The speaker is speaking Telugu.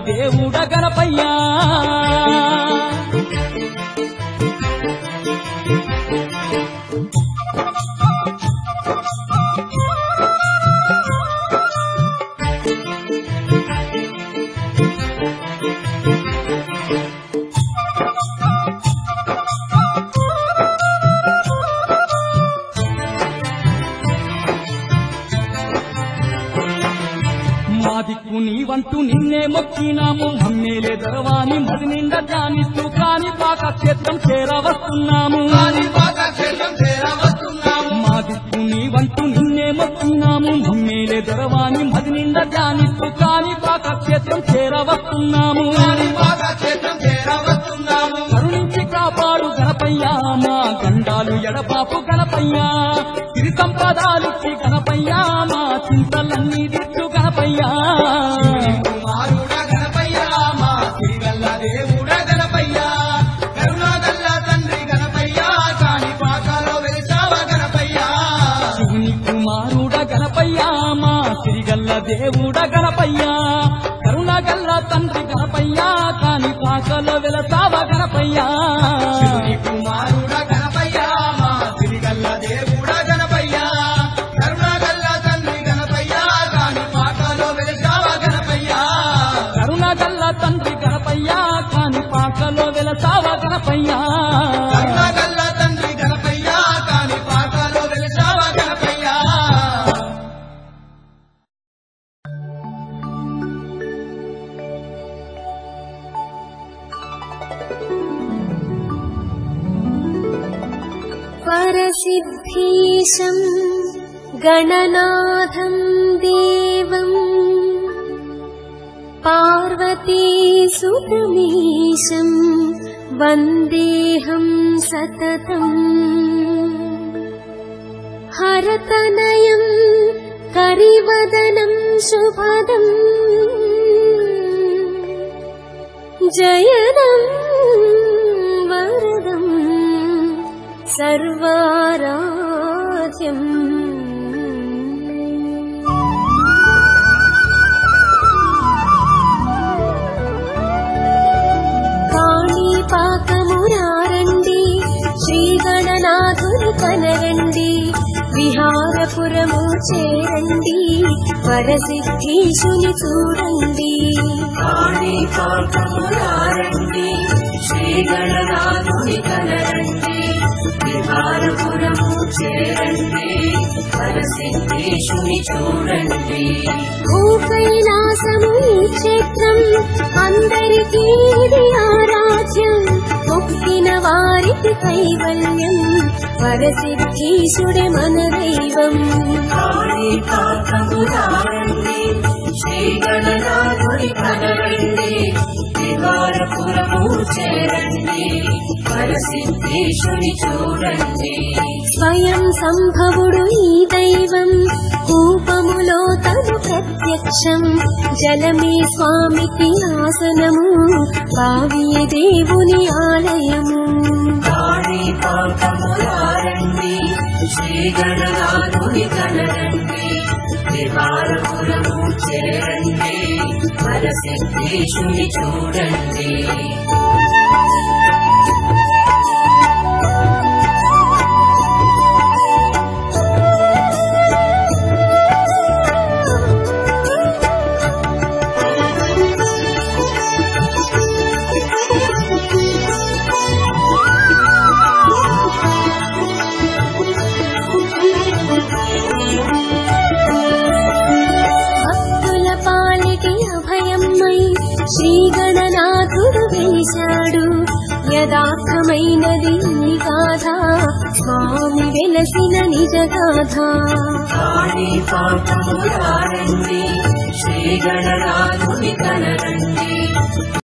దేవుడ గణపయ్యా దిక్కు నీవంటూ నిన్నే మొక్కినాము మమ్మేలే దరవాని మది నిండా ధ్యానిస్తూ కాని పాక క్షేత్రం చేరవస్తున్నాము మా దిక్కు నీవంటూ నిన్నే మొక్కినాము మమ్మేలే దరవాని మది నిండా ధ్యానిస్తూ కాని పాక క్షేత్రం చేరవస్తున్నాము కరుణించి కాపాడు గణపయ్యా మా గండాలు ఎడబాపు గణపయ్యా సిరి సంపదాలిచ్చి గణపయ్యా మా చింతలన్నీ దిట్టు గణపయ్యా కుమారుడ గణపయ్యా మా సిరిగల్ల దేవుడ గణపయ్యా కరుణాగల్ల తండ్రి గణపయ్యా కాని పాకాలో వెలిసావ గణపయ్యా శివుని కుమారుడ గణపయ్యా మా సిరిగల్ల దేవుడ గణపయ్యా కరుణాగల్ల తండ్రి గణపయ్యా కాని పాకలో వెలసావ గణపయ్యా శివుని కుమారుడ గణపయ్యా మా సిరిగల్ల దేవుడ గణపయ్యా కరుణాగల్ల తండ్రి గణపయ్యా కాని పాకాలో వెలిసావ గణపయ్యా కరుణాగల్ల తండ్రి గణపయ్యా కాని పాకలో వెలసావ గణపయ్యా కరుణాగల్ల తండ్రి గణపయ్యా కాని పాకాలో వెలిసావ గణపయ్యా परसिद्धीशं गणनाथं देवं पार्वतीसुतमीशं वन्देऽहं सततम् हरतनयं करिवदनं शुभदम् जयदं वरदम् सर्वाराध्यम् కాణిపాకమురారండి శ్రీగణనాథుని కనరండి విహారపురము చేరండి వరసిద్ధీశుని చూడండి కాణిపాకమురారండి శ్రీగణనాథుని కనరండి విహారపురము చేరండి వరసిద్ధీశుని చూడండి భూకైలాసము ఈ క్షేత్రం అందరికీ ఇది ఆరాధ్యం మొక్కిన వారికి కైవల్యం వరసిద్ధీశుడే మన దైవం కాణిపాకమురారండి శ్రీగణనాథుని కనరండి విహారపురము చేరండి వరసిద్ధీశుని చూడండి స్వయం సంభవుడు ఈ దైవం కూపములో తను ప్రత్యక్షం జలమే స్వామికి ఆసనము బావియే దేవుని ఆలయము కాణిపాకమురారండి శ్రీగణనాథుని కనరండి విహారపురము చేరండి వరసిద్ధీశుని చూడండి భక్తుల పాలిటి అభయమై శ్రీగణనాథుడు వెలిశాడు యథార్థమైనది ఈ గాథ స్వామి వెలసిన నిజ గాథ కాణిపాకమురారండి శ్రీగణనాథుని కనరండి